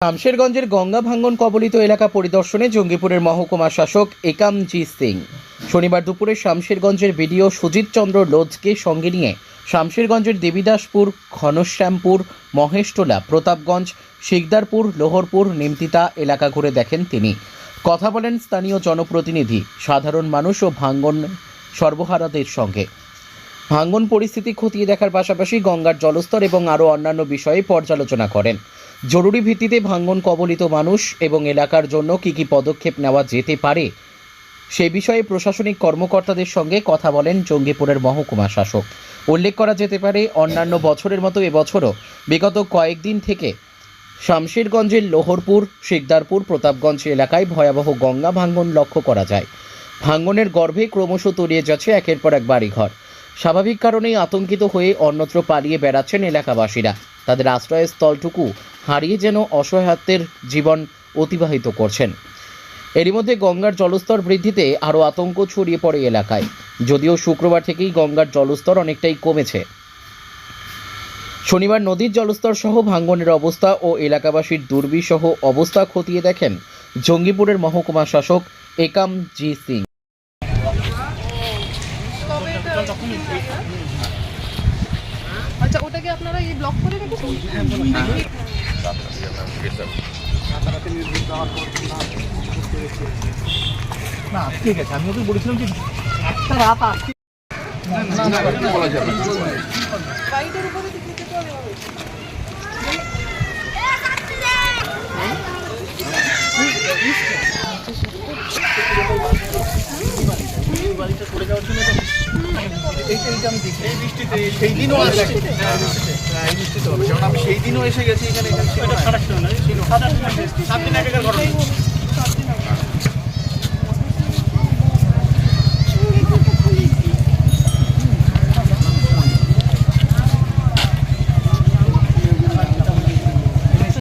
শামশেরগঞ্জের গঙ্গা ভাঙ্গন কবলিত এলাকা পরিদর্শনে জঙ্গিপুরের মহকুমা শাসক একামজিৎ সিং শনিবার দুপুরে শামশেরগঞ্জের বিডিও সুজিত চন্দ্র লোধকে সঙ্গে নিয়ে শামশেরগঞ্জের দেবীদাসপুর, ঘনশ্যামপুর, মহেশটোলা, প্রতাপগঞ্জ, শিকদারপুর, লোহরপুর, নিমতিতা এলাকা ঘুরে দেখেন তিনি। কথা বলেন স্থানীয় জনপ্রতিনিধি, সাধারণ মানুষ ও ভাঙ্গন সর্বহারাদের সঙ্গে। ভাঙ্গন পরিস্থিতি খতিয়ে দেখার পাশাপাশি গঙ্গার জলস্তর এবং আরও অন্যান্য বিষয়ে পর্যালোচনা করেন। জরুরি ভিত্তিতে ভাঙ্গন কবলিত মানুষ এবং এলাকার জন্য কী পদক্ষেপ নেওয়া যেতে পারে সে বিষয়ে প্রশাসনিক কর্মকর্তাদের সঙ্গে কথা বলেন জঙ্গিপুরের মহকুমা শাসক। উল্লেখ করা যেতে পারে, অন্যান্য বছরের মতো এবছরও বিগত কয়েকদিন থেকে শামশেরগঞ্জের লোহরপুর, শিকদারপুর, প্রতাপগঞ্জ এলাকায় ভয়াবহ গঙ্গা ভাঙ্গন লক্ষ্য করা যায়। ভাঙ্গনের গর্ভে ক্রমশ তলিয়ে যাচ্ছে একের পর এক বাড়িঘর। স্বাভাবিক কারণেই আতঙ্কিত হয়ে অন্যত্র পালিয়ে বেড়াচ্ছেন এলাকাবাসীরা। তাদের আশ্রয়স্থলটুকু হারিয়ে যেন অসহায়ত্বের জীবন অতিবাহিত করছেন। এরই মধ্যে গঙ্গার জলস্তর বৃদ্ধিতে আরও আতঙ্ক ছড়িয়ে পড়ে এলাকায়। যদিও শুক্রবার থেকেই গঙ্গার জলস্তর অনেকটাই কমেছে। শনিবার নদীর জলস্তর সহ ভাঙ্গনের অবস্থা ও এলাকাবাসীর দুর্বিষহ অবস্থা খতিয়ে দেখেন জঙ্গিপুরের মহকুমা শাসক একামজিৎ সিং। আচ্ছা, ওটাকে আপনারা এই ব্লক করে রেখেছেন? না ঠিক আছে, আমি ওকে বলেছিলাম যে একটা রাত আসছে বলা যাবে। বাড়িটার উপরে তো দিতে পারে হবে। বাড়িটা পড়ে যাওয়ার জন্য এইটা আমি দেখি এই বৃষ্টিতে, সেই দিনও আসছে, এই বৃষ্টিতে হবে, কারণ আমি সেই দিনও এসে গেছি এখানে।